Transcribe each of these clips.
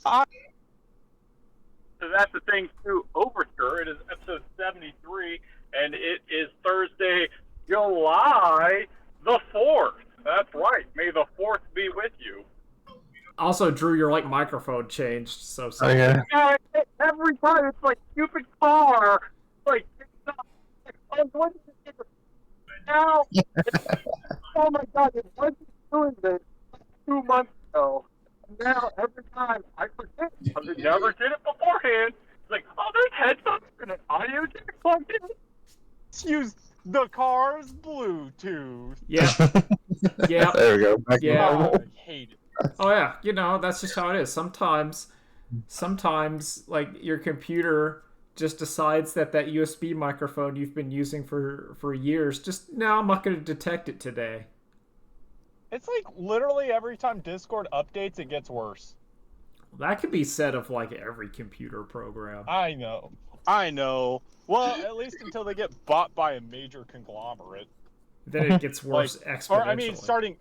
So that's the thing too. Overture. It is episode 73, and it is Thursday, July the 4th. That's right. May the 4th be with you. Also, Drew, your microphone changed, so Oh yeah. Every time it's like stupid car. Like, it's not, like, oh, what is it now? Oh my god, it wasn't doing this 2 months ago. Now every time I forget, because it never did it beforehand. It's like, oh, there's headphones and an audio jack plugged in. Let's use the car's Bluetooth. Yeah. Yeah. There we go. Back to Yeah. normal. I hate it. Oh yeah, that's just how it is. Sometimes like your computer just decides that USB microphone you've been using for years, just no, I'm not going to detect it today. It's like literally every time Discord updates, it gets worse. That could be said of like every computer program. I know. Well, at least until they get bought by a major conglomerate. Then it gets worse exponentially. Or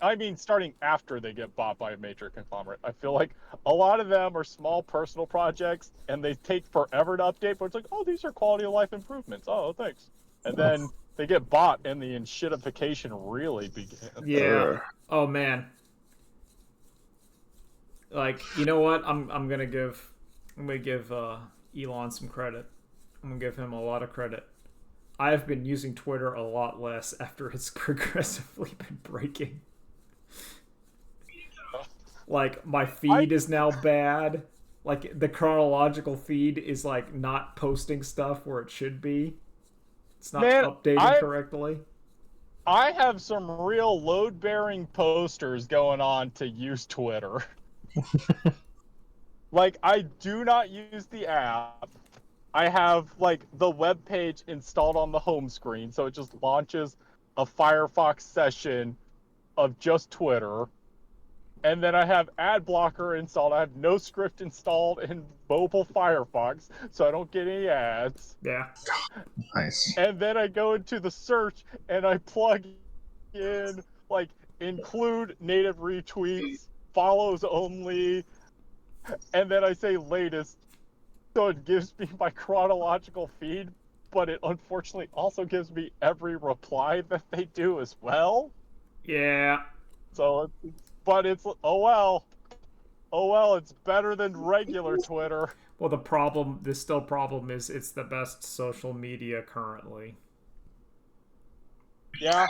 I mean starting after they get bought by a major conglomerate. I feel like a lot of them are small personal projects and they take forever to update, but it's like, oh, these are quality of life improvements. Oh, thanks. And then they get bought and the shitification really begins. Yeah. Oh man. Like, you know what? I'm gonna give Elon some credit. I'm gonna give him a lot of credit. I've been using Twitter a lot less after it's progressively been breaking. Like, my feed is now bad. Like, the chronological feed is, like, not posting stuff where it should be. It's not updating correctly. I have some real load-bearing posters going on to use Twitter. Like, I do not use the app. I have, like, the web page installed on the home screen, so it just launches a Firefox session of just Twitter. And then I have ad blocker installed. I have no script installed in mobile Firefox, so I don't get any ads. Yeah. Nice. And then I go into the search, and I plug in, like, include native retweets, follows only, and then I say latest. So it gives me my chronological feed, but it unfortunately also gives me every reply that they do as well. Yeah. So, but it's, oh well, it's better than regular Twitter. Well, the problem is it's the best social media currently. Yeah.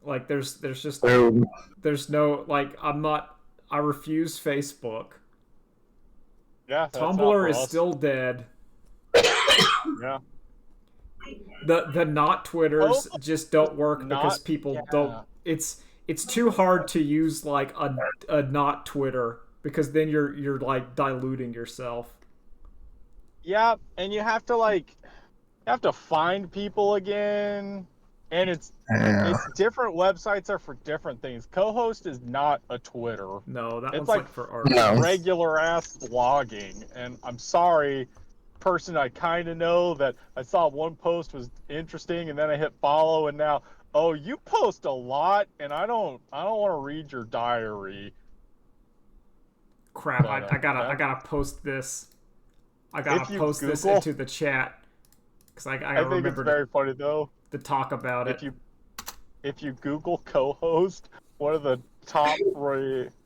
Like, there's just, there's no, like, I refuse Facebook. Yeah. Tumblr is still dead. Yeah. The not Twitters just don't work because people don't. It's too hard to use like a not Twitter because then you're like diluting yourself. Yeah, and you have to find people again, and it's different websites are for different things. Co-host is not a Twitter. No, that it's one's like for art. Regular ass blogging, and I'm sorry, person I kind of know that I saw one post was interesting, and then I hit follow, and now, oh, you post a lot, and I don't want to read your diary. Crap! I gotta post this. I gotta post this into the chat because I think it's very funny though to talk about it. If you Google co-host, one of the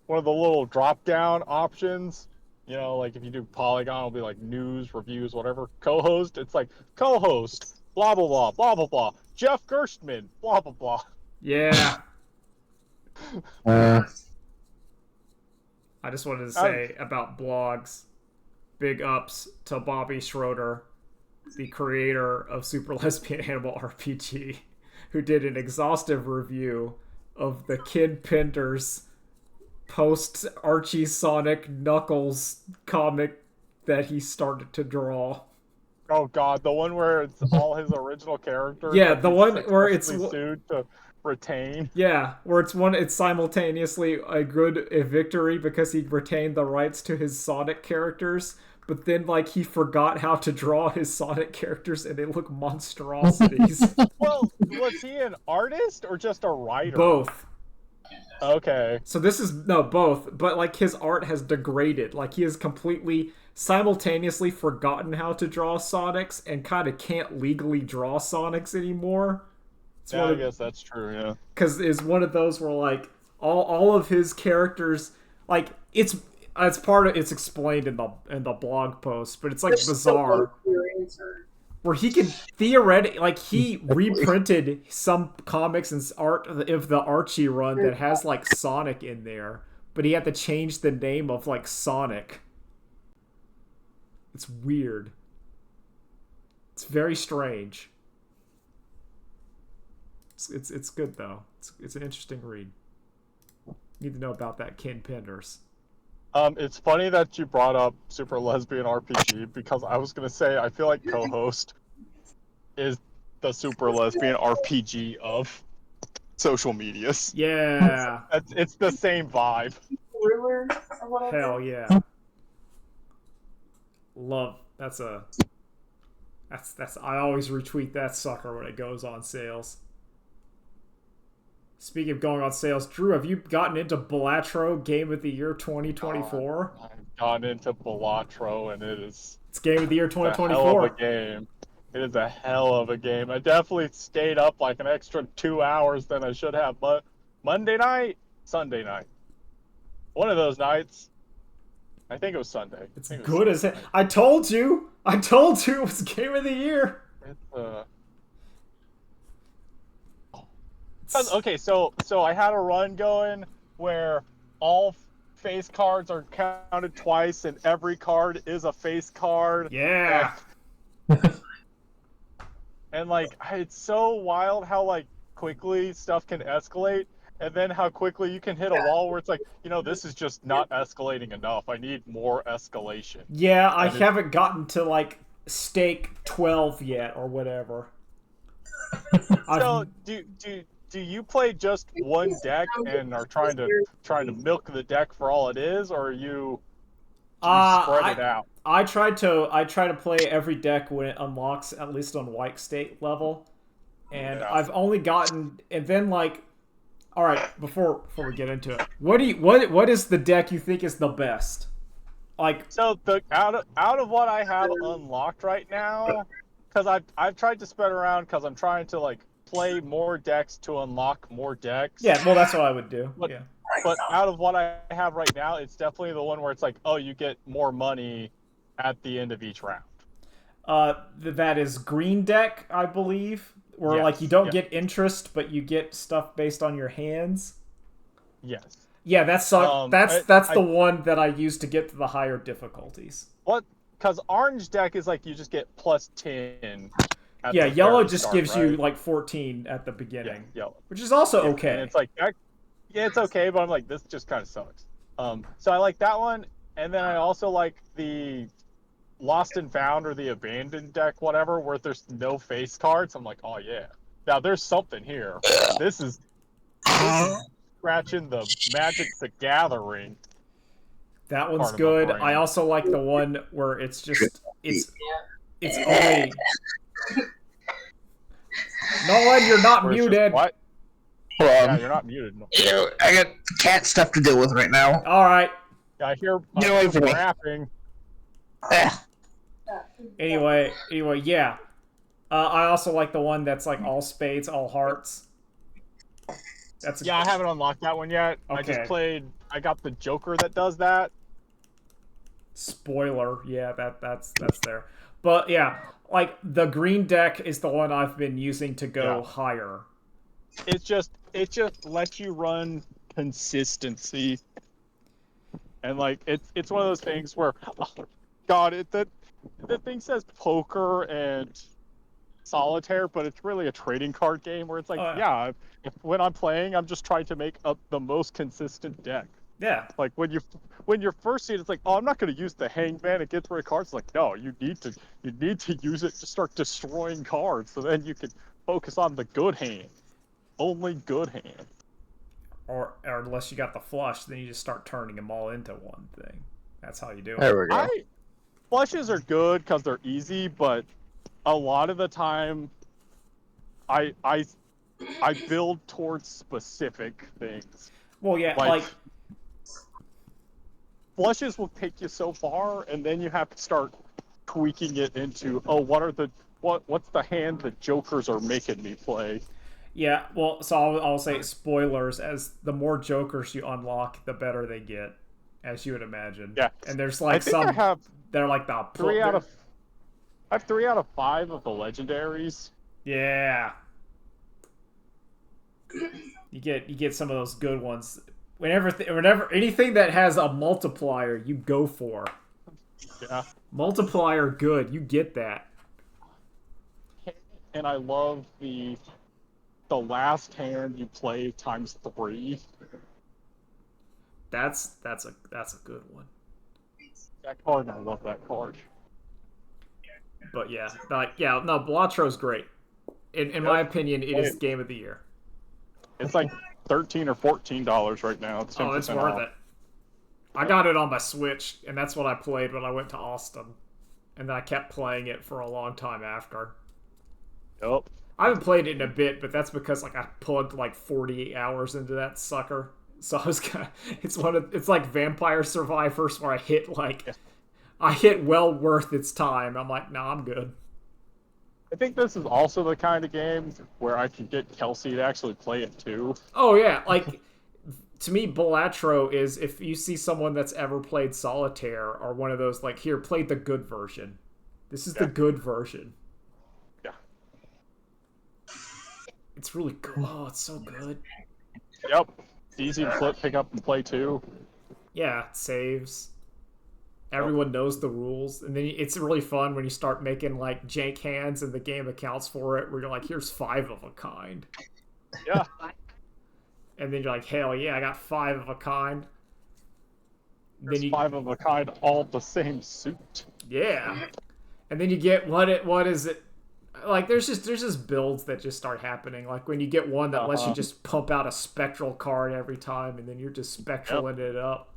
little drop-down options, you know, like if you do Polygon, it'll be like news, reviews, whatever. Co-host, it's like co-host, blah blah blah, blah blah blah. Jeff Gerstmann, blah blah blah. Yeah. I just wanted to say about blogs, big ups to Bobby Schroeder, the creator of Super Lesbian Animal RPG, who did an exhaustive review of the Kid Penders post Archie Sonic Knuckles comic that he started to draw. Oh god, the one where it's all his original characters. Yeah, the one where it's sued to retain. Yeah, where it's simultaneously a victory because he retained the rights to his Sonic characters, but then like he forgot how to draw his Sonic characters and they look monstrosities. Well, was he an artist or just a writer? Both. Okay. So this is no both, but like his art has degraded. Like he has completely simultaneously forgotten how to draw Sonics and kind of can't legally draw Sonics anymore. It's Yeah, one I of guess that's true. Yeah. because is one of those where like all of his characters like it's part of it's explained in the blog post, but it's like bizarre where he could theoretically like he reprinted some comics and art of the Archie run that has like Sonic in there, but he had to change the name of like Sonic. It's weird. It's very strange. It's good though. It's an interesting read. Need to know about that Ken Penders. It's funny that you brought up Super Lesbian RPG because I was gonna say I feel like co-host is the Super Lesbian RPG of social medias. Yeah. It's the same vibe. Hell yeah. Love that's I always retweet that sucker when it goes on sales. Speaking of going on sales, Drew, have you gotten into Balatro Game of the Year 2024? I've gone into Balatro and It's Game of the Year it's a hell of a 2024. game. It is a hell of a game. I definitely stayed up like an extra 2 hours than I should have, but Monday night, Sunday night. One of those nights. I think it was Sunday. It's good as hell. I told you it was Game of the Year. Okay, so I had a run going where all face cards are counted twice, and every card is a face card. Yeah. And like, it's so wild how like quickly stuff can escalate, and then how quickly you can hit a wall where it's like, this is just not escalating enough. I need more escalation. Yeah, I haven't gotten to like stake 12 yet or whatever. So do you play just one deck and are trying to milk the deck for all it is, or do you spread it out? I try to play every deck when it unlocks, at least on white state level, and Yeah. I've only gotten and then like, all right, before we get into it, what is the deck you think is the best? Like, So the out of what I have unlocked right now, because I've tried to spread around because I'm trying to like play more decks to unlock more decks. yeah, well that's what I would do. But, yeah. But out of what I have right now, it's definitely the one where it's like, oh, you get more money at the end of each round. That is green deck, I believe, where Yes, like you don't get interest, but you get stuff based on your hands. Yes. Yeah, that's the one that I use to get to the higher difficulties. What? Because orange deck is like you just get +10. Yeah, the yellow very just start, gives right? you like 14 at the beginning, Yeah, yellow. which is also Yeah, okay. And it's like, yeah, it's okay, but I'm like, this just kind of sucks. So I like that one, and then I also like the Lost and Found or the Abandoned deck, whatever, where there's no face cards. I'm like, oh yeah, now there's something here. This is scratching the Magic the Gathering. That one's part of my good. brain. I also like the one where it's just it's only. Nolan, you're not Where it's just, muted. what? Hold Yeah, on. you're not muted. I got cat stuff to deal with right now. All right. I hear Get away from me. rapping. Ah, Anyway, yeah. I also like the one that's like all spades, all hearts. Yeah, I haven't unlocked that one yet. Okay. I got the Joker that does that. Spoiler, yeah, that's there. But yeah, like the green deck is the one I've been using to go higher. It just lets you run consistency, and like it's one of those things where, oh, God, the thing says poker and solitaire, but it's really a trading card game where it's like, when I'm playing, I'm just trying to make up the most consistent deck. Yeah. Like when you're first seed, it's like, oh, I'm not going to use the hangman and get rid of cards. Like, no, you need to use it to start destroying cards, so then you can focus on the good hand, only good hand. Or unless you got the flush, then you just start turning them all into one thing. That's how you do it. there we go. Flushes are good because they're easy, but a lot of the time, I build towards specific things. Well, yeah, Like, like flushes will take you so far, and then you have to start tweaking it into, what's the hand the jokers are making me play? yeah. Well, so I'll say spoilers. As the more jokers you unlock, the better they get, as you would imagine. Yeah. And there's I like think I some have they're like the I have 3 out of 5 of the legendaries. yeah. You get some of those good ones. Whenever anything that has a multiplier, you go for. Yeah. Multiplier good, you get that. And I love the last hand you play times 3. That's a good one. That card, I love that card. But yeah, no, Belatro's great. In my opinion, it is game of the year. It's like $13 or $14 right now. It's 10% Oh, it's worth off. it. I got it on my Switch, and that's what I played when I went to Austin. And then I kept playing it for a long time after. Yep. I haven't played it in a bit, but that's because like I plugged like 40 hours into that sucker. So I was kind of, it's like Vampire Survivors where I hit well worth its time. I'm like, nah, I'm good. I think this is also the kind of game where I can get Kelsey to actually play it too. Oh yeah, like to me, Balatro is if you see someone that's ever played Solitaire or one of those like here, play the good version. This is the good version. Yeah. It's really good. Oh, it's so good. Yep. It's easy to flip, pick up, and play too. Yeah, it saves. Everyone knows the rules, and then it's really fun when you start making like jank hands, and the game accounts for it. Where you're like, "Here's 5 of a kind," Yeah. and then you're like, "Hell yeah, I got 5 of a kind." There's 5 of a kind, all the same suit. Yeah, and then you get what is it? Like there's just builds that just start happening. Like when you get one that lets you just pump out a spectral card every time, and then you're just spectraling it up.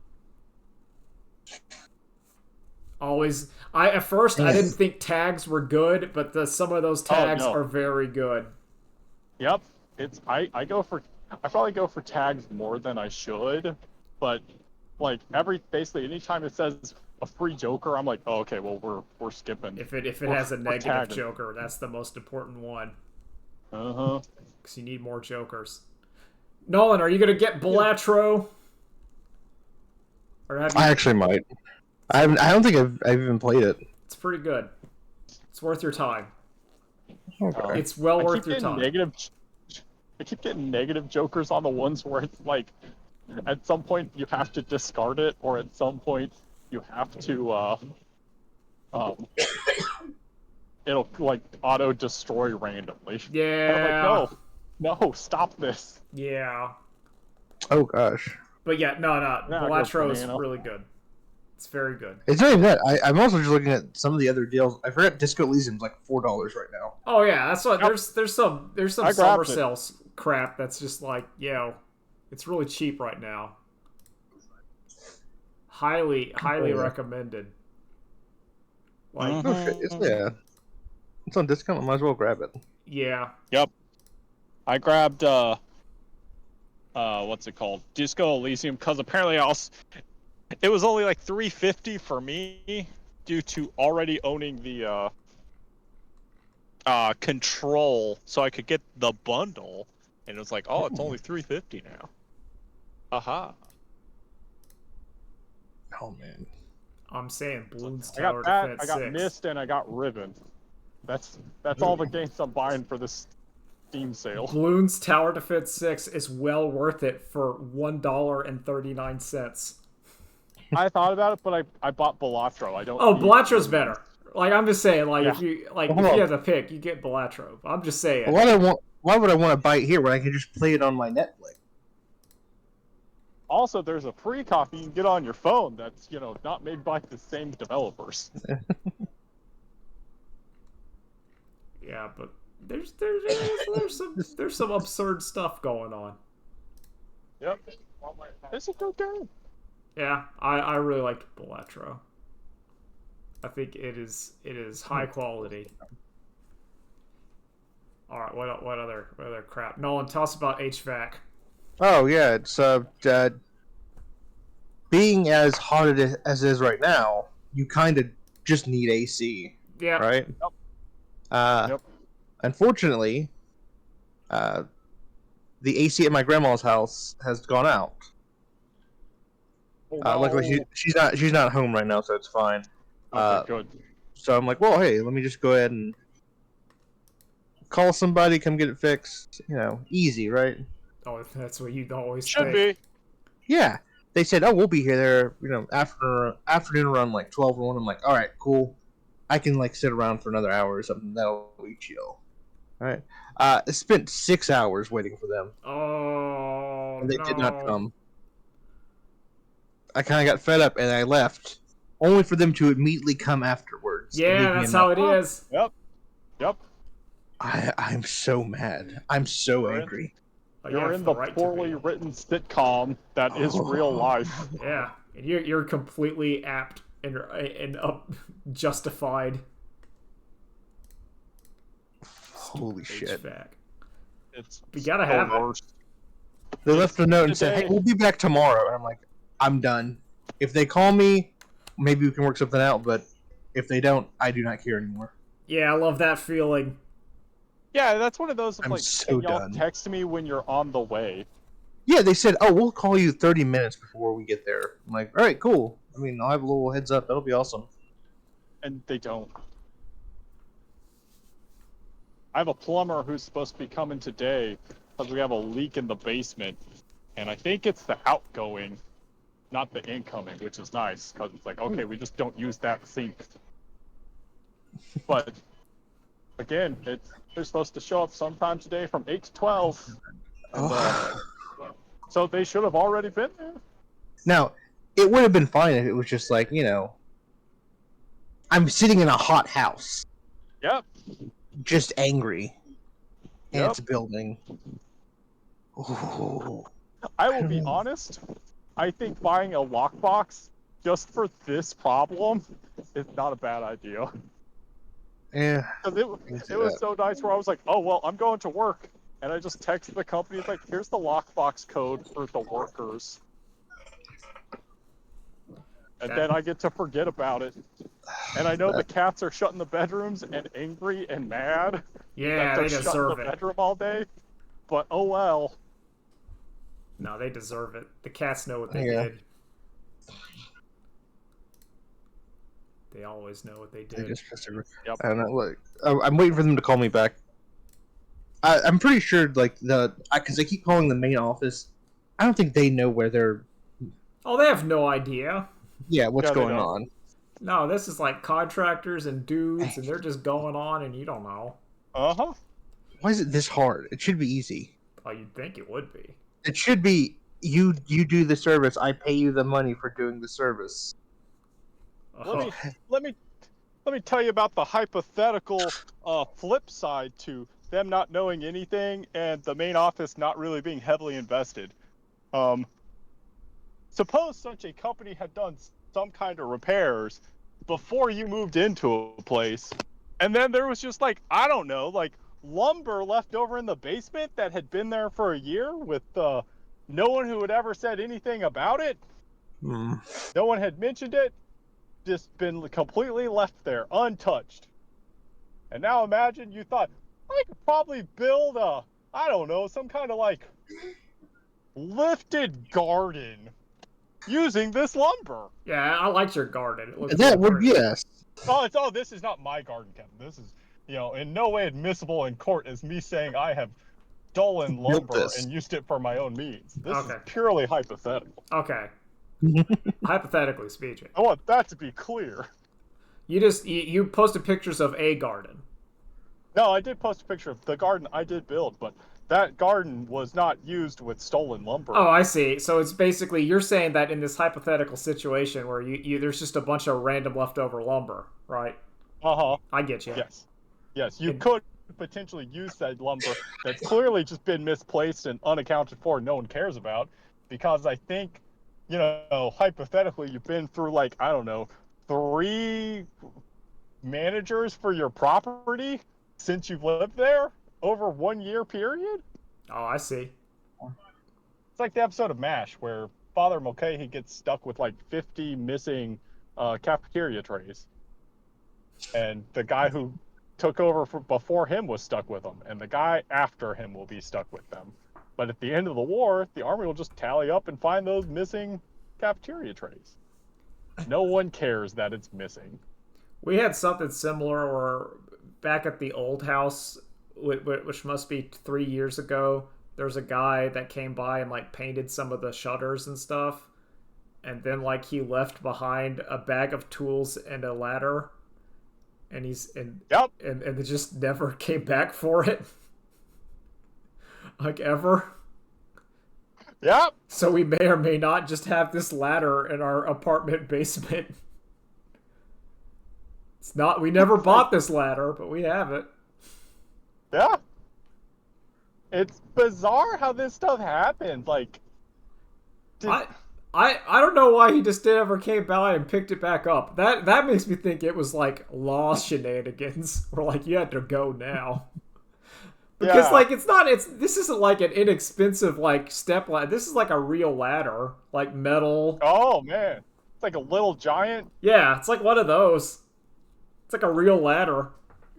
Always, at first I didn't think tags were good, but some of those tags are very good. Yep, I probably go for tags more than I should, but like basically anytime it says a free Joker, I'm like, oh, okay, well we're skipping. If it has a negative Joker, that's the most important one. Because you need more Jokers. Nolan, are you gonna get Balatro? Or I actually might. I don't think I've even played it. It's pretty good. It's worth your time. Okay. It's well worth your time. I keep getting negative Jokers on the ones where it's like, at some point you have to discard it, or at some point you have to, it'll like auto destroy randomly. Yeah. And I'm like, no, stop this. Yeah. Oh gosh. But yeah, no, Balatro is really good. It's very good. It's not even that. I'm also just looking at some of the other deals. I forgot Disco Elysium's like $4 right now. Oh yeah, that's what. There's some summer sales crap that's just like, it's really cheap right now. Highly recommended. Like, no shit. It's on discount. I might as well grab it. Yeah. Yep. I grabbed what's it called? Disco Elysium, because apparently it was only like $3.50 for me due to already owning the Control, so I could get the bundle, and it was like, oh, it's only $3.50 now. Aha. Oh man. I'm saying Bloons I got Tower that, Defense I got 6. Myst, and I got Ribbon. That's all the games I'm buying for this Steam sale. Bloons Tower Defense 6 is well worth it for $1.39. I thought about it, but I bought Balatro. I don't. Oh, Balatro's better. Like I'm just saying, like if you Hold if on. you have to pick, you get Balatro. I'm just saying. Why would I want to buy it here when I can just play it on my Netflix? Also, there's a free copy you can get on your phone that's not made by the same developers. Yeah, but there's some absurd stuff going on. Yep. It's a good game. Yeah, I really like Balatro. I think it is high quality. All right, what other crap? Nolan, tell us about HVAC. Oh yeah, it's being as hot as it is right now, you kind of just need AC, Yeah. right? Yep. Uh, Yep. Unfortunately, uh, the AC at my grandma's house has gone out. Oh Luckily, no. she's not home right now, so it's fine. Okay, Uh, good. so I'm like, well, hey, let me just go ahead and call somebody, come get it fixed. You know, easy, right? Oh, that's what you'd always Should think. be. Yeah. They said, oh, we'll be here there, you know, after afternoon around like 12 or 1. I'm like, all right, cool. I can like sit around for another hour or something. That'll be chill. All right. I spent 6 hours waiting for them, Oh and they did not no. come. I kind of got fed up and I left, only for them to immediately come afterwards and Yeah, leave me that's in how that. it is. Yep. Yep. I'm so mad. I'm so You're in, angry. Oh, you you're have in the the right to poorly be. written sitcom that is real life. Yeah, and you're completely apt and justified. Holy Stupid shit. HVAC. It's You gotta the have it. worst. They left a note and said, "Hey, Today, we'll be back tomorrow." And I'm like, "I'm done. If they call me, maybe we can work something out. But if they don't, I do not care anymore. Yeah, I love that feeling. yeah, that's one of those of I'm like, so can y'all done." text me when you're on the way? Yeah, they said, "Oh, we'll call you 30 minutes before we get there." I'm like, "All right, cool. I mean, I'll have a little heads up. That'll be awesome." And they don't. I have a plumber who's supposed to be coming today because we have a leak in the basement, and I think it's the outgoing, not the incoming, which is nice because it's like, okay, we just don't use that sink. But again, they're supposed to show up sometime today from 8 to 12, and Oh. so they should have already been there. Now, it would have been fine if it was just like, you know, I'm sitting in a hot house, Yep, just angry, and yep. it's a building. Ooh. I I will don't be know. honest. I think buying a lockbox just for this problem is not a bad idea. Yeah, Because I can see it was that. so nice where I was like, oh, well, I'm going to work. And I just texted the company, it's like, here's the lockbox code for the workers. And That then I get to forget about it. And I know the That cats are shut in the bedrooms and angry and mad that yeah, they're they shut in the deserve it. bedroom all day. But oh well. No, they deserve it. The cats know what they yeah. did. They always know what they They did. just Yep. I don't know. Like, I'm waiting for them to call me back. I'm pretty sure, like because they keep calling the main office. I don't think they know where they're. Oh, they have no idea. Yeah, what's Yeah, they going don't. on? No, this is like contractors and dudes, and they're just going on, and you don't know. Uh-huh. Why is it this hard? It should be easy. Oh, you'd think it would be. It should be you do the service. I pay you the money for doing the service. Let Oh, me let me let me tell you about the hypothetical flip side to them not knowing anything and the main office not really being heavily invested. Um, Suppose such a company had done some kind of repairs before you moved into a place, and then there was just like, I don't know, like lumber left over in the basement that had been there for a year with no one who had ever said anything about it. Hmm. No one had mentioned it, just been completely left there, untouched. And now imagine you thought, I could probably build I don't know, some kind of like lifted garden using this lumber. yeah, I liked your garden. It looked That real would pretty. yes. This is not my garden, Kevin. This is, in no way admissible in court as me saying I have stolen Built lumber this. and used it for my own means. This is Okay. purely hypothetical. Okay. Hypothetically speaking, I want that to be clear. you posted pictures of a garden. No, I did post a picture of the garden I did build, but that garden was not used with stolen lumber. Oh, I see. So it's basically you're saying that in this hypothetical situation where you there's just a bunch of random leftover lumber, right? Uh-huh. I get you. Yes. Yes, you And could potentially use that lumber that's clearly just been misplaced and unaccounted for and no one cares about because I think, hypothetically you've been through like, I don't know, 3 managers for your property since you've lived there over 1 year period. oh, I see. It's like the episode of MASH where Father Mulcahy gets stuck with like 50 missing cafeteria trays, and the guy who took over before him was stuck with them, and the guy after him will be stuck with them. But at the end of the war, the army will just tally up and find those missing cafeteria trays. No one cares that it's missing. We had something similar where back at the old house, which must be 3 years ago, there's a guy that came by and like painted some of the shutters and stuff. And then like he left behind a bag of tools and a ladder. And Yep. And they just never came back for it. Like ever. Yep. So we may or may not just have this ladder in our apartment basement. It's not, we never bought this ladder, but we have it. Yeah. It's bizarre how this stuff happens. Like, I don't know why he just never came by and picked it back up. That makes me think it was like lost shenanigans, or like you had to go now. Because like this isn't like an inexpensive like step ladder. This is like a real ladder, like metal. Oh man, it's like a little giant. Yeah, it's like one of those. It's like a real ladder,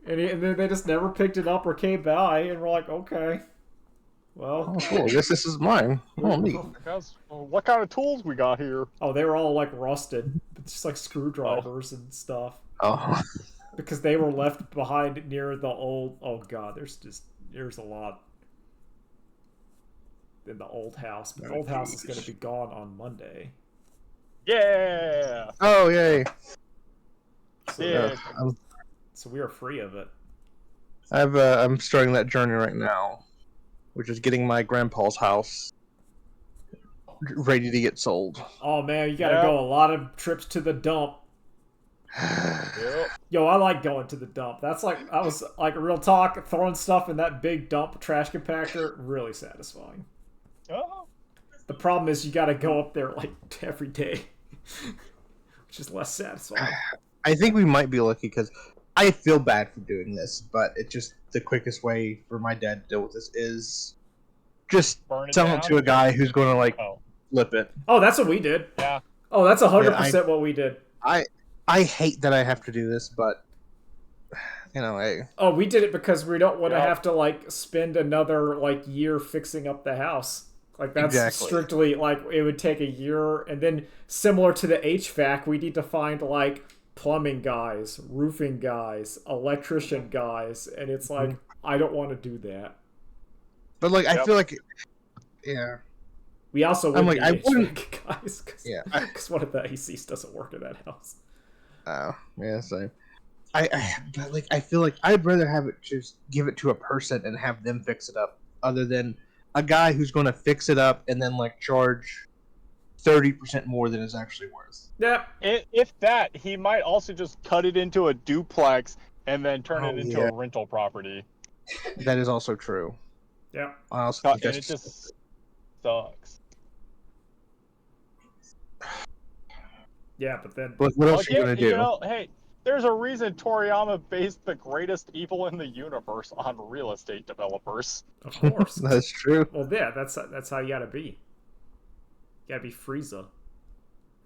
and then they just never picked it up or came by, and we're like, okay, well, Oh, cool. I guess this is mine. Oh, neat. Guys, what kind of tools we got here? oh, they were all like rusted. It's just like screwdrivers and stuff Oh, because they were left behind near the old. Oh god, there's a lot in the old house. But the old house is going to be gone on Monday. Yeah. oh, yay! So, Yeah. so we are free of it. I'm starting that journey right now, which is getting my grandpa's house ready to get sold. Oh man, you got to Yeah. go a lot of trips to the dump. Yep. Yo, I like going to the dump. That's like, I was like, real talk, throwing stuff in that big dump trash compactor, really satisfying. Oh. The problem is you got to go up there like every day, which is less satisfying. I think we might be lucky because I feel bad for doing this, but it's just the quickest way for my dad to deal with this is just Burn it sell it down? to a guy who's going to like Oh. flip it. Oh, that's what we did. Yeah. Oh, that's 100% what we did. I hate that I have to do this, but you know, Oh, we did it because we don't want to Yeah. have to like spend another like year fixing up the house. Like that's Exactly. strictly like it would take a year, and then similar to the HVAC, we need to find like plumbing guys, roofing guys, electrician guys, and it's like I don't want to do that. but like I Yep. feel like, yeah, We also I'm would like, need I wouldn't- HVAC guys yeah. because one of the ACs doesn't work in that house. Oh, yeah, same. But like I feel like I'd rather have it just give it to a person and have them fix it up, other than a guy who's going to fix it up and then like charge 30% more than it's actually worth. Yeah, If that, he might also just cut it into a duplex and then turn Oh, it into yeah. a rental property. That is also true. yeah. I also And think it that's just sucks. Yeah, but then what else Like, are you going to do? You know, hey, there's a reason Toriyama based the greatest evil in the universe on real estate developers. of course. That's true. Well, yeah, that's how you gotta be. You gotta be Frieza.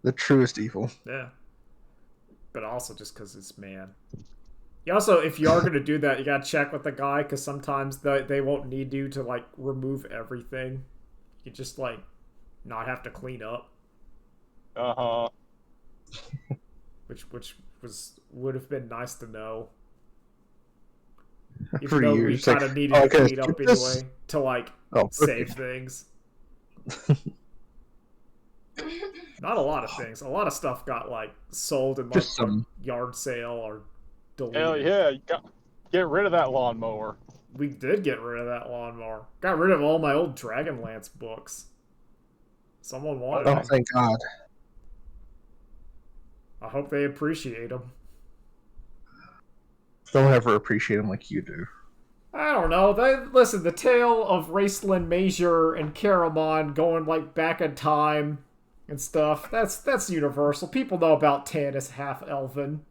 The truest evil. Yeah. But also just because it's man. You also, if you are going to do that, you got to check with the guy because sometimes they won't need you to, like, remove everything. You just, like, not have to clean up. Uh-huh. Which would have been nice to know. Even For though you, we it's like, kind of needed "Oh, to okay, clean up skip this." anyway to, like, Oh, save things. Not a lot of things. A lot of stuff got like sold in like Just some. a yard sale or deleted. Hell yeah, you got get rid of that lawnmower. We did get rid of that lawnmower. Got rid of all my old Dragonlance books. Someone wanted Oh, them. thank God. I hope they appreciate them. Don't ever appreciate him like you do. I don't know. Listen, the tale of Raceland Major and Caramon going like back in time and stuff. That's universal. People know about Tannis half elven.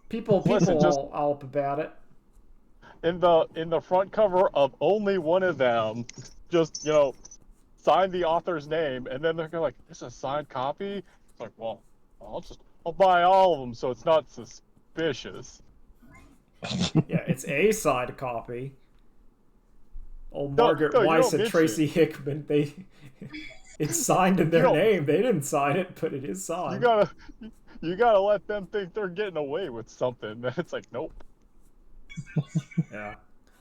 People Listen, just- all up about it. In the front cover of only one of them, just sign the author's name, and then they're gonna like, "This is a signed copy." It's like, well, I'll buy all of them, so it's not suspicious. Yeah, it's a side copy. Old No, Margaret no, you Weiss don't and mention Tracy it. Hickman, it's signed in their don't- name. They didn't sign it, but it is signed. You gotta let them think they're getting away with something. It's like, nope. Yeah,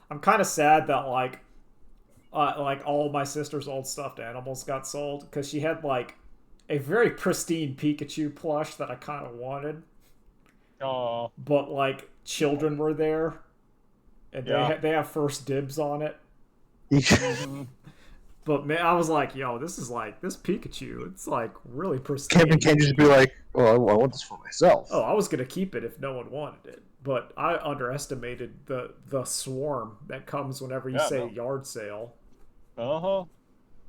I'm kind of sad that like all my sister's old stuffed animals got sold because she had like a very pristine Pikachu plush that I kind of wanted, but like children were there, and they have first dibs on it. But man, I was like, yo, this Pikachu. It's like really pristine. Kevin can't just be like, "Oh, I want this for myself." Oh, I was gonna keep it if no one wanted it, but I underestimated the swarm that comes whenever you say yard sale.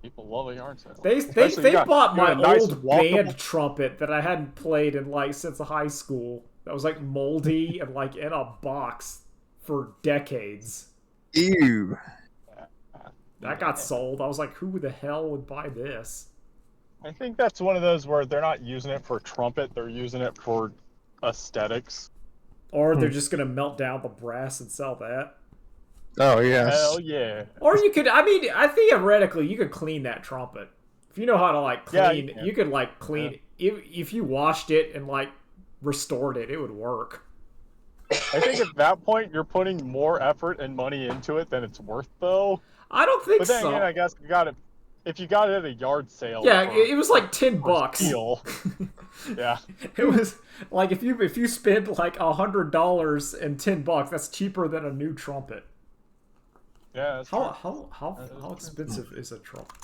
People love a yard sale. They bought my nice old band trumpet that I hadn't played in like since high school. That was like moldy and like in a box for decades. Ew. That got sold. I was like, who the hell would buy this? I think that's one of those where they're not using it for trumpet, they're using it for aesthetics. Or they're just gonna melt down the brass and sell that. Oh yes. Hell yeah. Or you could, I mean, theoretically you could clean that trumpet. If you know how to like clean, you could like clean if you washed it and like restored it, it would work. I think at that point you're putting more effort and money into it than it's worth, though. I don't think But then so. again, I guess if you got it at a yard sale. Yeah, it was like $10. Steal. Yeah. It was like if you spend like $100 and $10, that's cheaper than a new trumpet. Yeah. That's How expensive is a trumpet?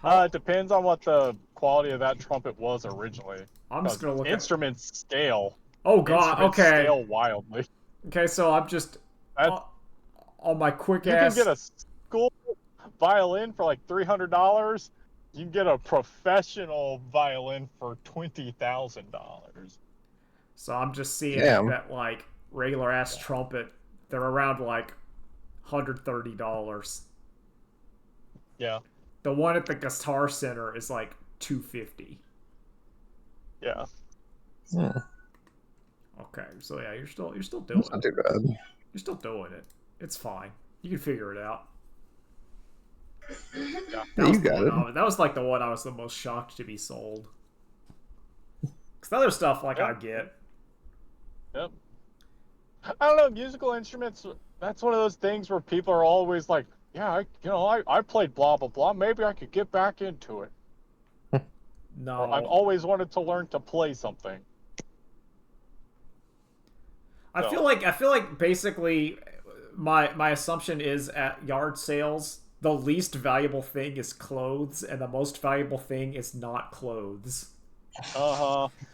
It depends on what the quality of that trumpet was originally. I'm just gonna look instruments scale. Oh god, Instruments okay. Scale wildly. Okay, so I'm just on my quick ass. You can get a school violin for like $300. You can get a professional violin for $20,000. So I'm just seeing that like regular ass trumpet, they're around like $130. Yeah. The one at the Guitar Center is like $250. Yeah. Okay, so yeah, you're still doing That's not too bad. You're still doing it. It's fine. You can figure it out. Yeah. You got it. That was like the one I was the most shocked to be sold. Because other stuff like I get. Yep. I don't know, musical instruments, that's one of those things where people are always like, yeah, I played blah, blah, blah. Maybe I could get back into it. No. Or I've always wanted to learn to play something. I feel like basically my assumption is at yard sales, the least valuable thing is clothes, and the most valuable thing is not clothes.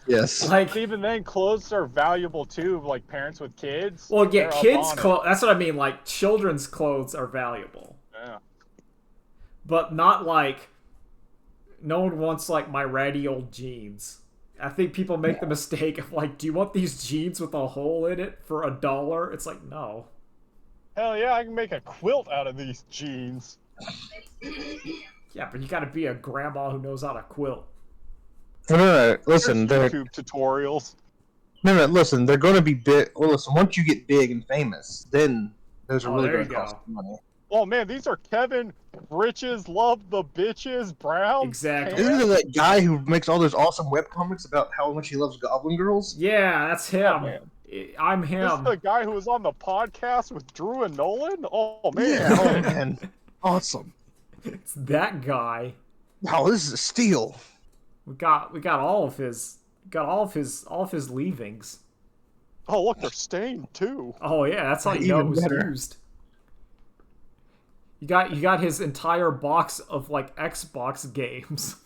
Yes. Like even then, clothes are valuable too. Like parents with kids. Well, yeah, kids' clothes. That's what I mean. Like children's clothes are valuable. Yeah. But not like no one wants like my ratty old jeans. I think people make the mistake of like, do you want these jeans with a hole in it for $1? It's like, no. Hell yeah, I can make a quilt out of these jeans. Yeah, but you gotta be a grandma who knows how to quilt. No. Listen, there's YouTube tutorials. No, listen, they're going to be big. Well, listen, once you get big and famous, then those are really going to cost money. Oh man, these are Kevin Britches Love the Bitches Brown. Exactly. Isn't it that guy who makes all those awesome webcomics about how much he loves Goblin Girls? Yeah, that's him. I'm him. This is the guy who was on the podcast with Drew and Nolan? Oh man. Yeah, oh man. Awesome. It's that guy. Wow, this is a steal. We got all of his leavings. Oh look, they're stained too. Oh yeah, that's how you know it was used. You got his entire box of like Xbox games.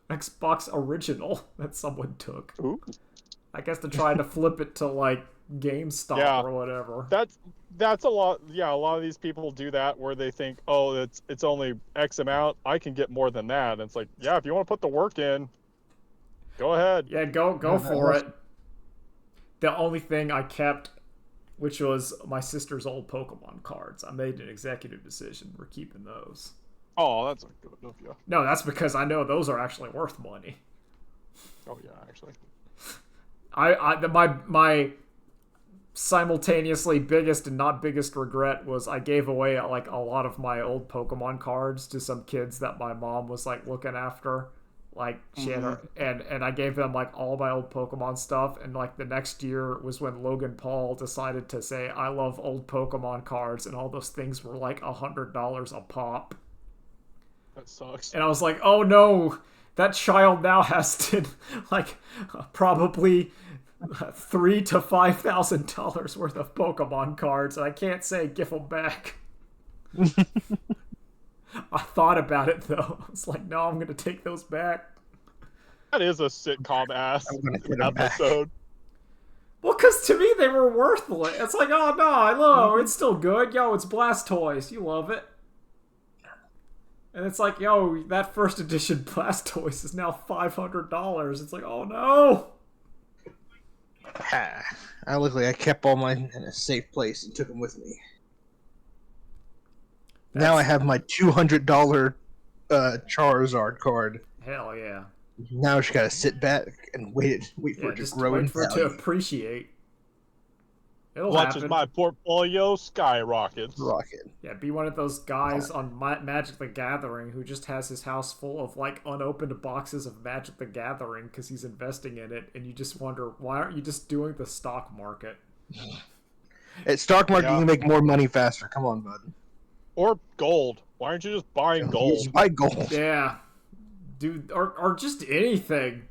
Xbox original that someone took. Ooh. I guess to try to flip it to like GameStop or whatever. That's a lot. Yeah, a lot of these people do that where they think, oh, it's only X amount. I can get more than that. And it's like, yeah, if you want to put the work in, go ahead. Yeah, go for it. The only thing I kept, which was my sister's old Pokemon cards. I made an executive decision. We're keeping those. Oh, that's good of you. No, that's because I know those are actually worth money. Oh yeah, actually. My simultaneously biggest and not biggest regret was I gave away like a lot of my old Pokemon cards to some kids that my mom was like looking after. Like she had her, and I gave them like all my old Pokemon stuff, and like the next year was when Logan Paul decided to say I love old Pokemon cards, and all those things were like $100 a pop. That sucks. And I was like, oh no, that child now has to like probably $3,000 to $5,000 worth of Pokemon cards, and I can't say give them back. I thought about it though. I was like, no, I'm gonna take those back. That is a sitcom ass I'm gonna get 'em back. episode. Well, because to me they were worthless. It's like, oh no, hello, it's still good. Yo, it's Blastoise. You love it. And it's like, yo, that first edition Blastoise is now $500. It's like, oh no. Luckily, I kept all mine in a safe place and took them with me. Now I have my $200 Charizard card. Hell yeah. Now I just gotta sit back and wait for it to just grow wait in for it to value. appreciate. It'll Watch happen. as my portfolio skyrockets. Rocket. Yeah, be one of those guys on Magic the Gathering who just has his house full of like unopened boxes of Magic the Gathering because he's investing in it, and you just wonder, why aren't you just doing the stock market? At stock market, Yeah. you can make more money faster. Come on, bud. Or gold. Why aren't you just buying gold? Just buy gold. Yeah, dude, or just anything.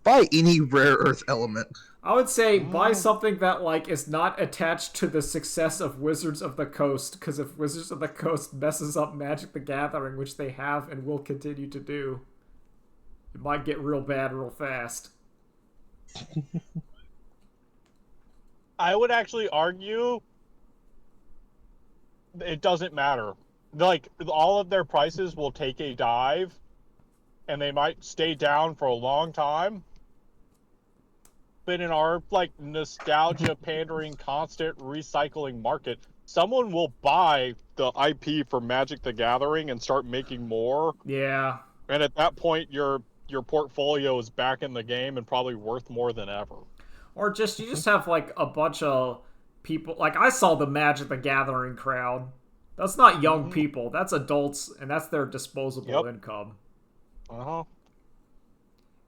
Buy any rare earth element. I would say buy something that like is not attached to the success of Wizards of the Coast, because if Wizards of the Coast messes up Magic the Gathering, which they have and will continue to do, it might get real bad real fast. I would actually argue it doesn't matter. Like, all of their prices will take a dive, and they might stay down for a long time. But in our, like, nostalgia pandering, constant recycling market, someone will buy the IP for Magic the Gathering and start making more. Yeah. And at that point, your portfolio is back in the game and probably worth more than ever. Or just you just have like a bunch of people. Like I saw the Magic the Gathering crowd. That's not young people. That's adults, and that's their disposable income. Uh-huh.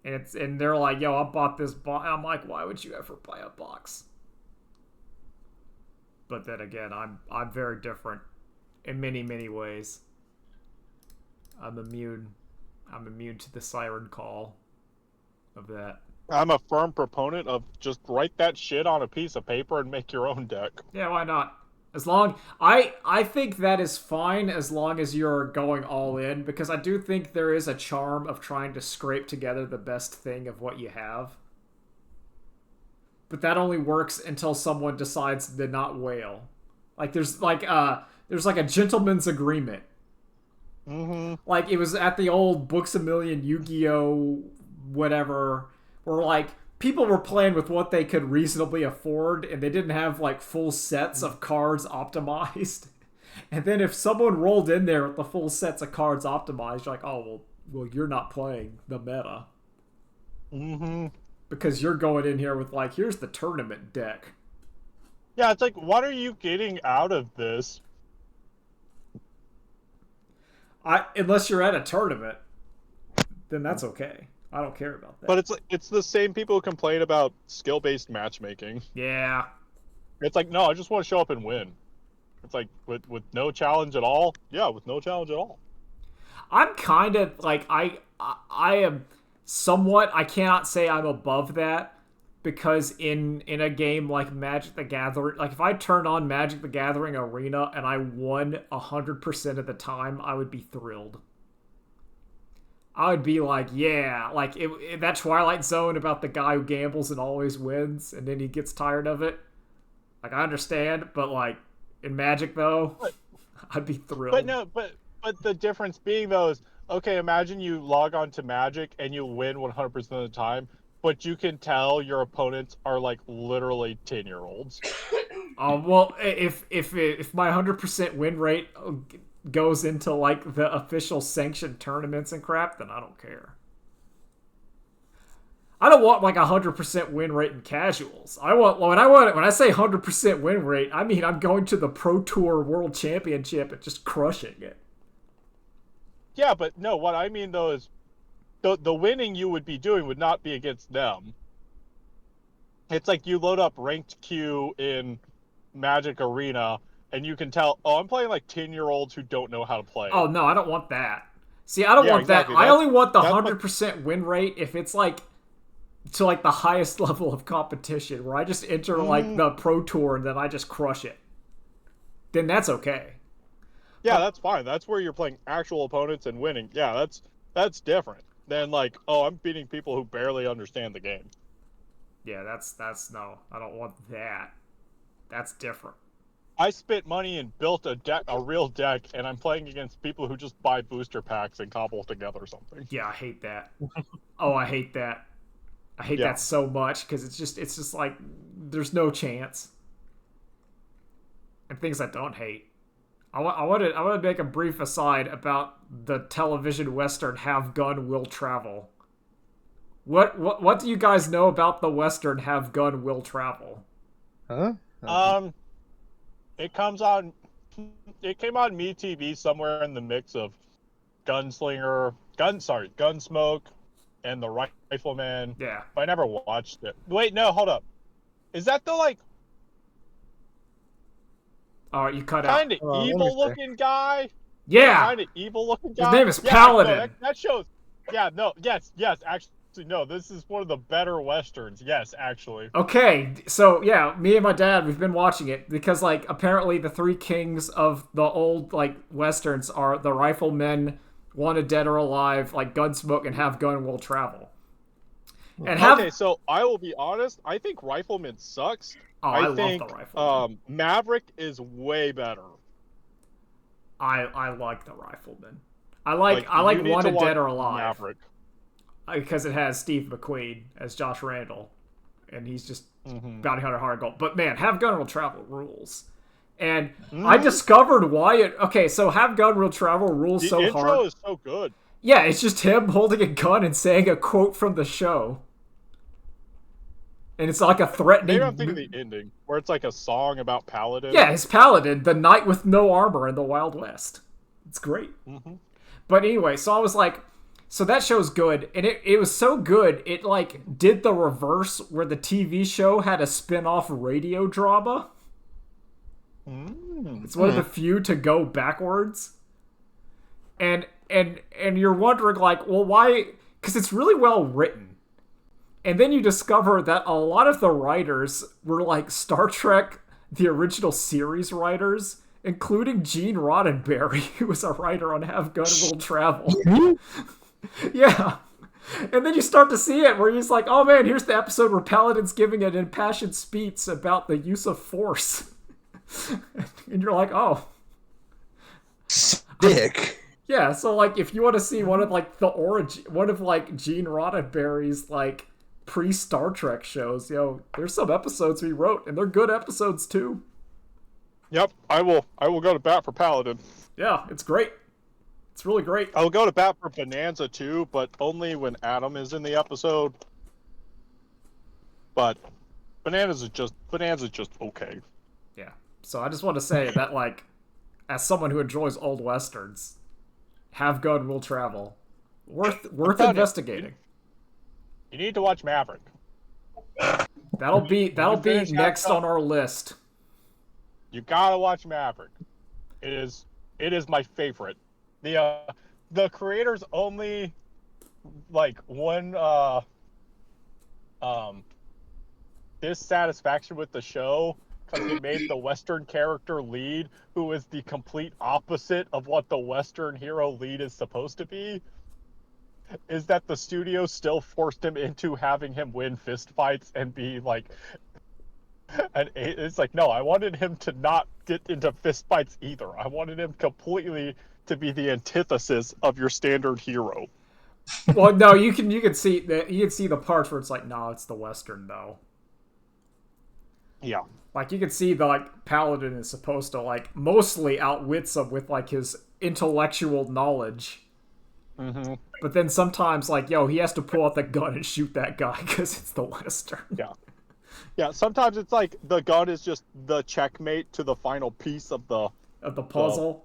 And they're like, yo, I bought this box. I'm like, why would you ever buy a box? But then again, I'm very different in many, many ways. I'm immune to the siren call of that. I'm a firm proponent of just write that shit on a piece of paper and make your own deck. Yeah, why not? As long I think that is fine as long as you're going all in, because I do think there is a charm of trying to scrape together the best thing of what you have. But that only works until someone decides to not wail. Like there's like a gentleman's agreement. Mm-hmm. Like it was at the old Books A Million Yu-Gi-Oh whatever, where like people were playing with what they could reasonably afford, and they didn't have like full sets of cards optimized. And then if someone rolled in there with the full sets of cards optimized, you're like, oh well you're not playing the meta. Mm-hmm. Because you're going in here with like, here's the tournament deck. Yeah, it's like, what are you getting out of this? Unless you're at a tournament, then that's okay. I don't care about that. But it's the same people who complain about skill-based matchmaking. Yeah. It's like, no, I just want to show up and win. It's like, with no challenge at all? Yeah, with no challenge at all. I'm kind of like, I am somewhat, I cannot say I'm above that, because in a game like Magic the Gathering, like if I turned on Magic the Gathering Arena and I won 100% of the time, I would be thrilled. I would be like, yeah, like that Twilight Zone about the guy who gambles and always wins, and then he gets tired of it. Like, I understand, but like in Magic though, I'd be thrilled. But no, but the difference being though is, okay, imagine you log on to Magic and you win 100% of the time, but you can tell your opponents are like literally 10-year-olds. Well, if my 100% win rate goes into like the official sanctioned tournaments and crap, then I don't care. I don't want like 100% win rate in casuals. When I say 100% win rate, I mean I'm going to the Pro Tour World Championship and just crushing it. Yeah, but no, what I mean though is the winning you would be doing would not be against them. It's like you load up ranked queue in Magic Arena and you can tell, oh, I'm playing like 10-year-olds who don't know how to play. Oh no, I don't want that. See, I don't want exactly. that. I only want the 100% win rate if it's like to like the highest level of competition where I just enter like the Pro Tour and then I just crush it. Then that's okay. Yeah, that's fine. That's where you're playing actual opponents and winning. Yeah, that's different than like, oh, I'm beating people who barely understand the game. Yeah, that's no. I don't want that. That's different. I spent money and built a real deck, and I'm playing against people who just buy booster packs and cobble together something. Yeah, I hate that. Oh, I hate that. I hate that so much because it's just like there's no chance. And things I don't hate. I want to make a brief aside about the television western Have Gun Will Travel. What do you guys know about the western Have Gun Will Travel? Huh? It came on MeTV somewhere in the mix of Gunsmoke, and the Rifleman. Yeah. But I never watched it. Wait, no, hold up. Is that the like All right, you cut out. kind of evil looking guy? Yeah. Kind of evil looking guy. His name is Yeah, Paladin. No, that shows. Yeah, no, yes, actually, no. This is one of the better westerns. Yes, actually. Okay, so yeah, me and my dad, we've been watching it because like apparently the three kings of the old like westerns are the Riflemen, Wanted Dead or Alive, like Gunsmoke, and Have Gun Will Travel. And Okay, so I will be honest. I think Rifleman sucks. I think love the Rifleman. Maverick is way better. I like the Rifleman. I like Wanted Dead or Alive. Maverick. Because it has Steve McQueen as Josh Randall, and he's just bounty hunter hard gold. But man, Have Gun Will Travel rules. And I discovered why it. Okay, so Have Gun Will Travel rules so hard. The intro is so good. Yeah, it's just him holding a gun and saying a quote from the show. And it's like a threatening... Maybe I'm thinking the ending, where it's like a song about Paladin. Yeah, his Paladin, the knight with no armor in the Wild West. It's great. But anyway, so I was like... So that show's good, and it was so good, it like did the reverse where the TV show had a spin-off radio drama. It's one of the few to go backwards. And you're wondering like, well, why? Because it's really well written. And then you discover that a lot of the writers were like Star Trek, the original series writers, including Gene Roddenberry, who was a writer on Have Gun Will Travel. Yeah. And then you start to see it where he's like, oh man, here's the episode where Paladin's giving an impassioned speech about the use of force. And you're like, oh. Dick. Yeah, so like if you want to see one of like the origin, one of like Gene Roddenberry's like pre-Star Trek shows, there's some episodes he wrote, and they're good episodes too. Yep, I will go to bat for Paladin. Yeah, it's great. It's really great. I will go to bat for Bonanza too, but only when Adam is in the episode. But Bonanza's just okay. Yeah. So I just want to say that like, as someone who enjoys old westerns, Have Gun Will Travel, worth investigating. You need to watch Maverick. That'll be next on our list. You gotta watch Maverick. It is my favorite. The creators only like one dissatisfaction with the show because they made the Western character lead, who is the complete opposite of what the Western hero lead is supposed to be, is that the studio still forced him into having him win fist fights and be like, and it's like, no, I wanted him to not get into fist fights either. I wanted him completely to be the antithesis of your standard hero. Well, no, you can see the parts where it's like, no, it's the Western though. Yeah. Like you can see the like Paladin is supposed to like mostly outwits him with like his intellectual knowledge. Mm-hmm. But then sometimes, like, yo, he has to pull out the gun and shoot that guy because it's the Western. Yeah. Yeah, sometimes it's like the gun is just the checkmate to the final piece of the puzzle.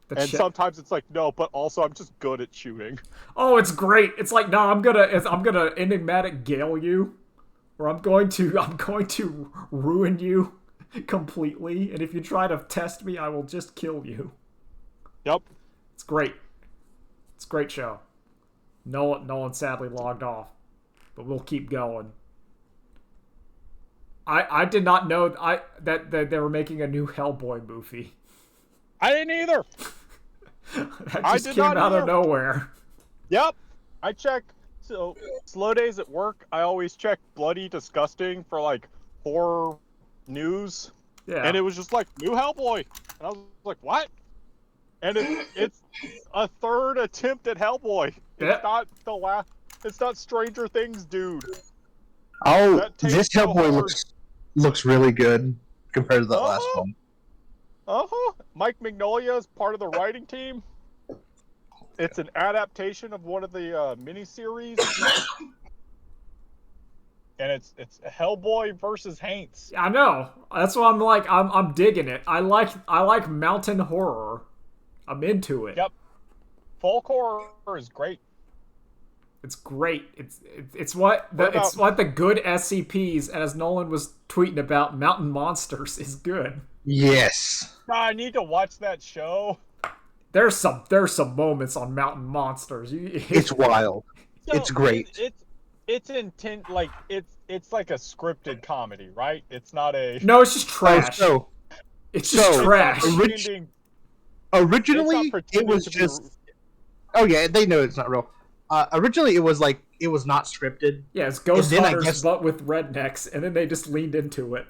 And sometimes it's like, no, but also I'm just good at shooting. Oh, it's great. It's like, no, I'm gonna enigmatic gale you, or I'm going to ruin you completely. And if you try to test me, I will just kill you. Yep. It's great. It's a great show. Nolan sadly logged off, but we'll keep going. I did not know that they were making a new Hellboy movie. I didn't either. That just came out of nowhere. Yep. I check. So, slow days at work, I always check Bloody Disgusting for, like, horror news. Yeah. And it was just like, new Hellboy. And I was like, what? And it's a third attempt at Hellboy. It's not the last. It's not Stranger Things, dude. Oh, this Hellboy looks really good compared to the last one. Mike Mignola is part of the writing team. It's an adaptation of one of the miniseries. And it's Hellboy versus Haints. I know. That's why I'm like, I'm digging it. I like mountain horror. I'm into it. Yep. Folk horror is great. It's great. It's what the good SCPs, and as Nolan was tweeting about, Mountain Monsters is good. Yes. I need to watch that show. There's some moments on Mountain Monsters. It's wild. So, it's great. It's intent like it's like a scripted comedy, right? It's not a No, it's just trash. It's just trash. Originally, it was just. Oh yeah, they know it's not real. Originally, it was not scripted. Yeah, it's Ghost Hunters, but with rednecks, and then they just leaned into it.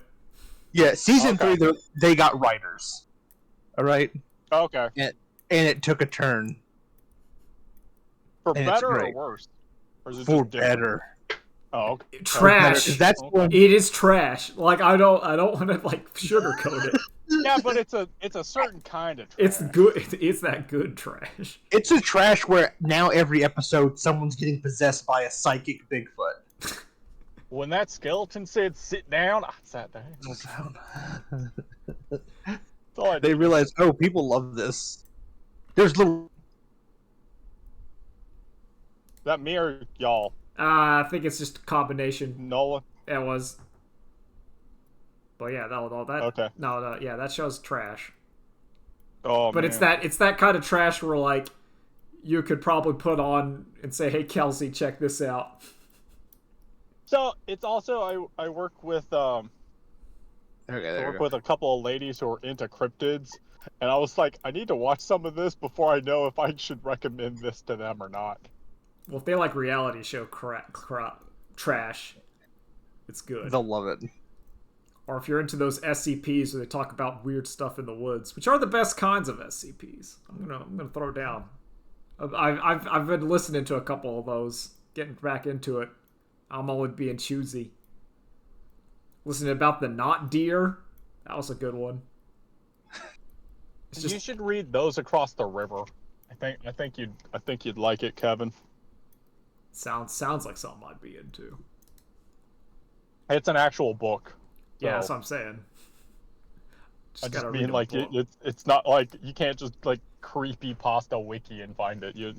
Yeah, season 3, they got writers. All right. Okay. And it took a turn. For better or worse? Or is it for better. Oh, okay. Trash. That's it is trash. Like I don't want to like sugarcoat it. Yeah, but it's a certain kind of trash. It's good. It's that good trash. It's a trash where now every episode someone's getting possessed by a psychic Bigfoot. When that skeleton said sit down, I sat down. They realized, oh, people love this. There's little. Is that me or y'all? I think it's just a combination. Nola. It was. But yeah, that. Okay. No, yeah, that show's trash. Oh, but man. it's that kind of trash where like you could probably put on and say, "Hey, Kelsey, check this out." So it's also I work with with a couple of ladies who are into cryptids, and I was like, I need to watch some of this before I know if I should recommend this to them or not. Well, if they like reality show trash, it's good. They'll love it. Or if you're into those SCPs where they talk about weird stuff in the woods, which are the best kinds of SCPs. I'm gonna throw down. I've been listening to a couple of those, getting back into it. I'm only being choosy. Listening about the not deer, that was a good one. You should read Those Across the River. I think you'd like it, Kevin. Sounds like something I'd be into. It's an actual book. So yeah, that's what I'm saying. I just mean like it's not like you can't just like creepy pasta wiki and find it. You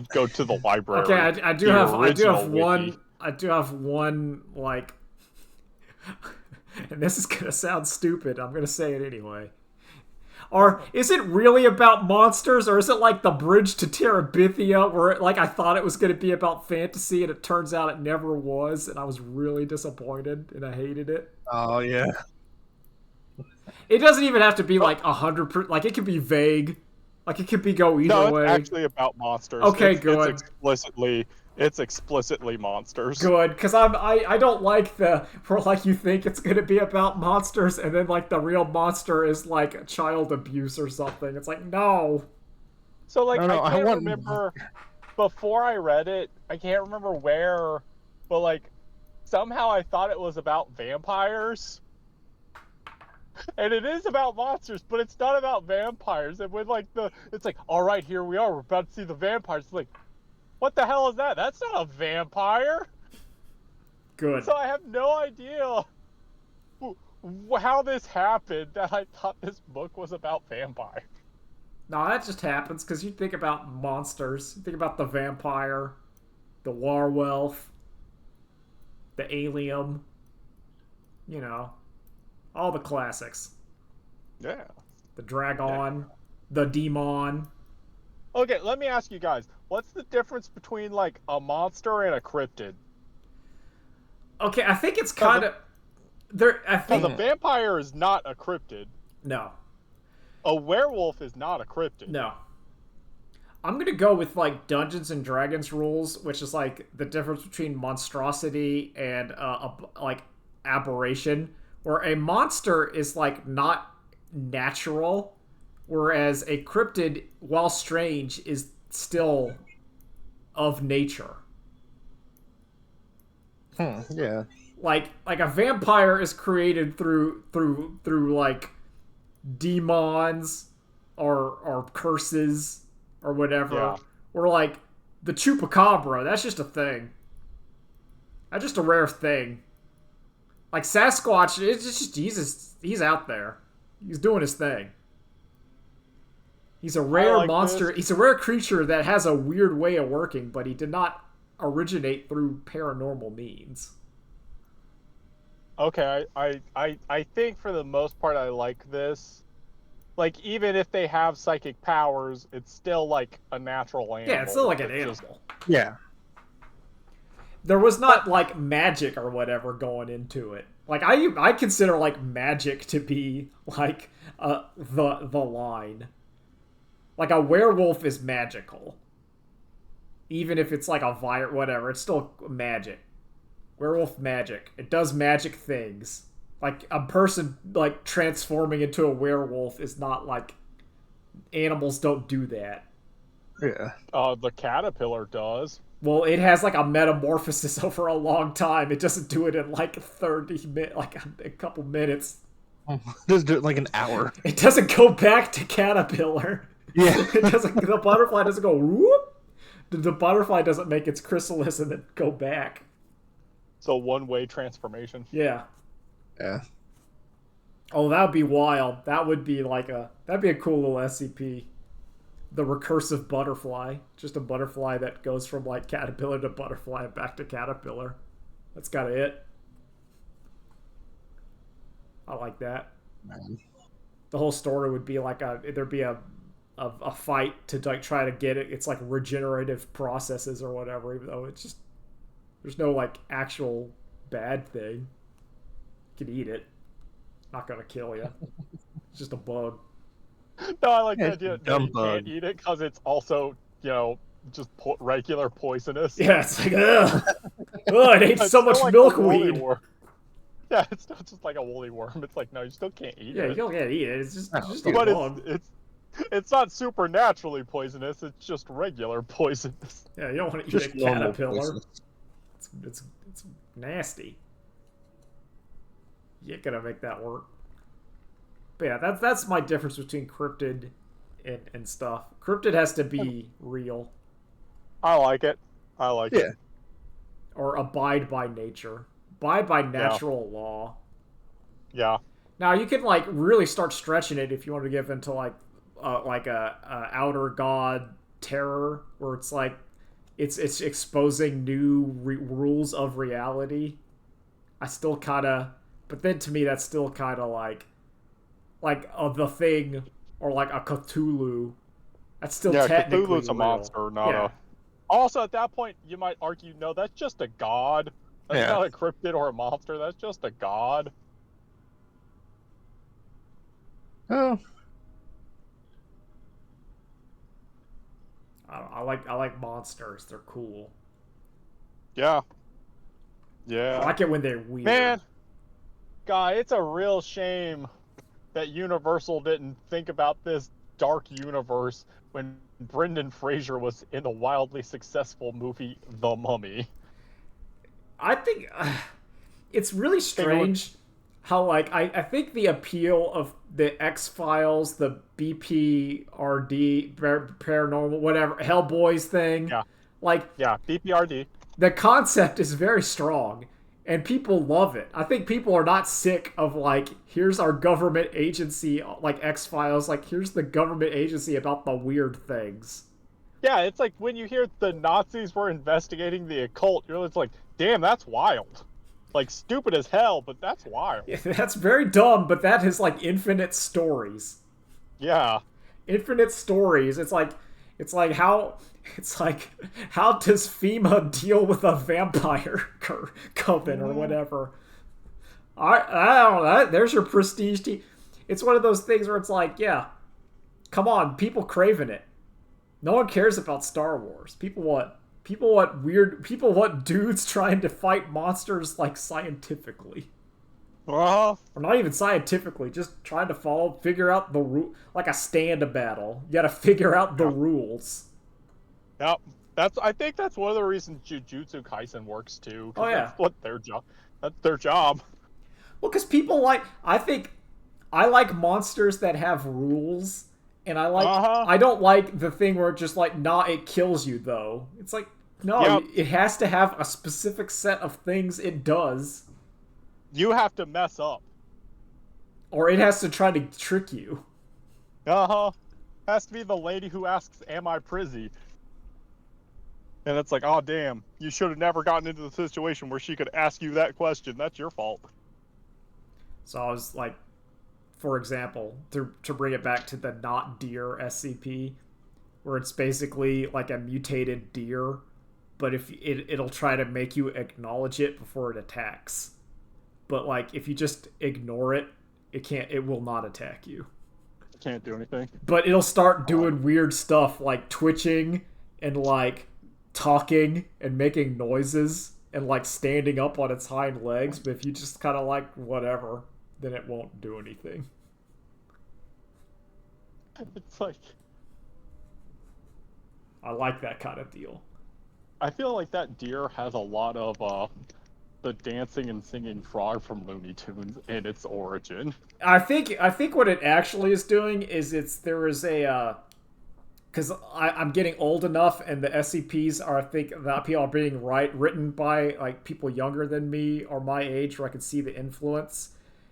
go to the library. Okay, I do have one like, and this is gonna sound stupid. I'm gonna say it anyway. Or is it really about monsters, or is it like the Bridge to Terabithia, where like I thought it was going to be about fantasy, and it turns out it never was, and I was really disappointed, and I hated it. Oh yeah. It doesn't even have to be like 100%. Like it could be vague. Like it could be go either way. No, it's actually about monsters. Okay, good. It's explicitly monsters. Good, because I don't like where like you think it's gonna be about monsters, and then like the real monster is like child abuse or something. It's like no. So like I can't remember before I read it. I can't remember where, but like somehow I thought it was about vampires. And it is about monsters, but it's not about vampires. And when like it's like, all right, here we are, we're about to see the vampires. It's like, what the hell is that? That's not a vampire. Good. So I have no idea how this happened that I thought this book was about vampires. No, that just happens because you think about monsters. You think about the vampire, the werewolf, the alien. You know, all the classics. Yeah. The dragon, the demon. Okay, let me ask you guys, what's the difference between like a monster and a cryptid? Okay, I think it's kind of there. I Because think a vampire is not a cryptid. no, A werewolf is not a cryptid. no. I'm gonna go with like Dungeons and Dragons rules, which is like the difference between monstrosity and like aberration, where a monster is like not natural, whereas a cryptid, while strange, is still of nature. Yeah. Like a vampire is created through like demons or curses or whatever. Yeah. Or like the chupacabra, that's just a thing. That's just a rare thing. Like Sasquatch, it's just he's out there. He's doing his thing. He's a rare like monster. this. He's a rare creature that has a weird way of working, but he did not originate through paranormal means. Okay, I think for the most part I like this. Like, even if they have psychic powers, it's still like a natural animal. Yeah, it's still like an It's animal. Yeah. There was not like magic or whatever going into it. Like I consider like magic to be like the line. Like a werewolf is magical. Even if it's like a virus, whatever, it's still magic. Werewolf magic. It does magic things. Like a person like transforming into a werewolf is not like animals don't do that. Yeah. The caterpillar does. Well, it has like a metamorphosis over a long time. It doesn't do it in like 30 minutes, like a couple minutes. Just do it like an hour. It doesn't go back to caterpillar. Yeah. It doesn't. The butterfly doesn't go whoop. The butterfly doesn't make its chrysalis and then go back. So one-way transformation. Yeah. Yeah. Oh, that would be wild. That'd be a cool little SCP. The recursive butterfly. Just a butterfly that goes from like caterpillar to butterfly and back to caterpillar. That's kind of it. I like that. Man. The whole story would be like there'd be a fight to like try to get it. It's like regenerative processes or whatever, even though it's just there's no like actual bad thing. You can eat it. Not gonna kill you. It's just a bug. No, I like Yeah, the idea that dumb you bug. can't eat it because it's also, just regular poisonous. Yeah, it's like ugh. Ugh, it ate It's so still much like a woolly milkweed. worm. Yeah, it's still just like a woolly worm. It's like, no, you still can't eat Yeah, it. you don't get to eat it. It's just a But bug. it's not supernaturally poisonous. It's just regular poisonous. Yeah, you don't want to eat Just a normal caterpillar. poison. It's nasty. You ain't gonna make that work. But yeah, that's my difference between cryptid and stuff. Cryptid has to be real I like it. I like Yeah. it. or abide by nature. Abide by natural law. Yeah. Now you can like really start stretching it if you want to give into like a outer god terror where it's like it's exposing new rules of reality. I still kind of, but then to me that's still kind of like the Thing or like a Cthulhu. That's still Yeah, technically Cthulhu's a real. monster, not Yeah. a. Also, at that point, you might argue, no, that's just a god. That's Yeah. not a cryptid or a monster. That's just a god. Oh. I like monsters. They're cool. Yeah. I Yeah. like it when they're weird. Man, guy, it's a real shame that Universal didn't think about this dark universe when Brendan Fraser was in the wildly successful movie The Mummy. I think it's really strange like I think the appeal of the X-Files, the BPRD, paranormal, whatever, Hellboys thing, Yeah. like Yeah, BPRD. the concept is very strong and people love it. I think people are not sick of like, here's our government agency, like X-Files, like here's the government agency about the weird things. Yeah, it's like when you hear the Nazis were investigating the occult, you're just like, damn, that's wild. Like, stupid as hell, but that's wild. That's very dumb, but that is like infinite stories. Yeah. Infinite stories. It's like how does FEMA deal with a vampire coven or whatever? I don't know. There's your prestige. It's one of those things where it's like, yeah, come on, people craving it. No one cares about Star Wars. People want dudes trying to fight monsters like scientifically. Well, Or not even scientifically, just trying to figure out the rule, like a stand battle. You gotta figure out the rules. yep. I think that's one of the reasons Jujutsu Kaisen works too. Oh, yeah. That's what their job. That's their job. Well, because people like, I think, I like monsters that have rules, and I don't like the thing where it's just like, nah, it kills you though. It's like, no, Yep. it has to have a specific set of things it does, You have to mess up. or it has to try to trick you. Has to be the lady who asks, "Am I Prizzy?" And it's like, oh damn, you should have never gotten into the situation where she could ask you that question. That's your fault. So I was like, for example, to bring it back to the not deer SCP, where it's basically like a mutated deer, but if it'll try to make you acknowledge it before it attacks. But like if you just ignore it, it will not attack you. Can't do anything. But it'll start doing weird stuff like twitching and like talking and making noises and like standing up on its hind legs, but if you just kind of like whatever, then it won't do anything. It's like, I like that kind of deal. I feel like that deer has a lot of the dancing and singing frog from Looney Tunes in its origin. I think what it actually is doing is because I'm getting old enough and the SCPs are, I think the people are being written by like people younger than me or my age where I can see the influence.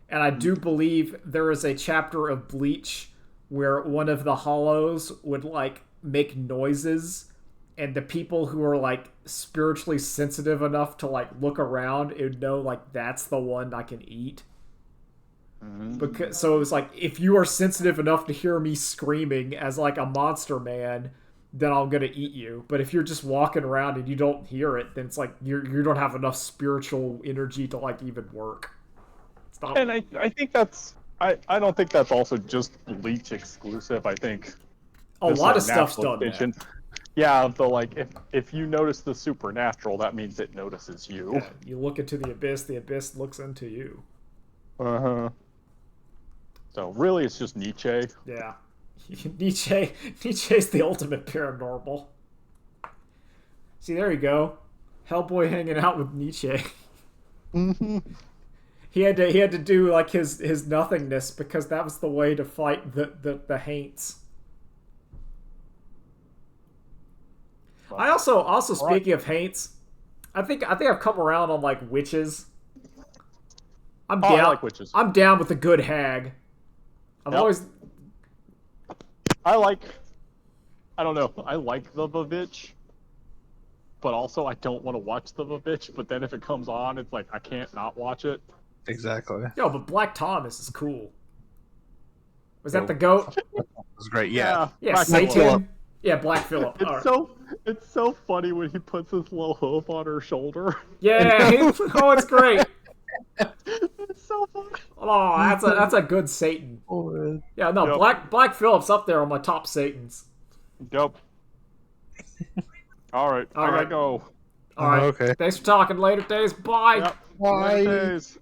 And I do believe there is a chapter of Bleach where one of the hollows would like make noises, and the people who are like spiritually sensitive enough to like look around, it would know like that's the one I can eat. Because so it was like, if you are sensitive enough to hear me screaming as like a monster man, then I'm gonna eat you. But if you're just walking around and you don't hear it, then it's like you don't have enough spiritual energy to like even work. It's not... And I think that's I don't think that's also just Bleach exclusive. I think a this, lot like, of stuff's natural done fiction- that. Yeah, the like if you notice the supernatural, that means it notices you. Yeah, you look into the abyss looks into you. So really, it's just Nietzsche. Yeah. Nietzsche's the ultimate paranormal. See, there you go. Hellboy hanging out with Nietzsche. He had to do like his nothingness because that was the way to fight the Haints. I also speaking of Haints, I think I've come around on like witches. I'm down. I like witches. I'm down with a good hag. I've always. I don't know. I like the Vavitch, but also I don't want to watch the Vavitch. But then if it comes on, it's like I can't not watch it. Exactly. Yo, but Black Thomas is cool. Was that the goat? It was great. Yeah. Yeah, Black Satan. Phillip. Yeah, Black Phillip. It's so funny when he puts his little hoof on her shoulder. Yeah, it's great. It's so funny. Oh, that's a good Satan. Yeah, no, Yep. Black Phillip's up there on my top Satans. Yep. All right, I gotta go. All right. Okay. Thanks for talking. Later days. Bye. Yep. Bye. Later days.